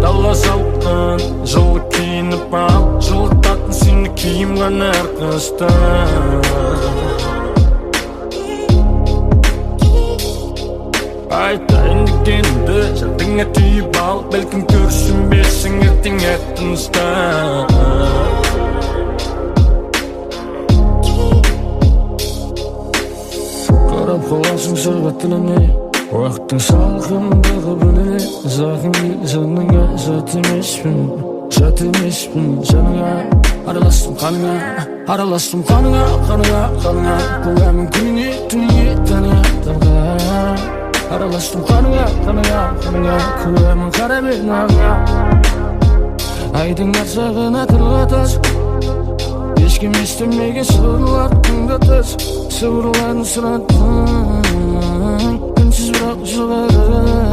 Dalla salqın Жылы kiyinip al Жылытатын seni kiyimlen әрқыстан Айтайын дегенді жадыңа түйіп ал Бәлкім көрсінбесің ертең аттыңыздан Қарап қаласың сырғаттылыне Уақыттың салқындығы бөліне Зақын жаныңа жат емеспін жаныңа Араластым қаныңа Көңілімнің күніне түніне танға Араластым қаныңа Көңілімнің қара мен аңа Айдың арсағына тырғатас Ешкім естімеген сырлардың қатас Сыбырларын сұраттың Үнсіз бірақ жылары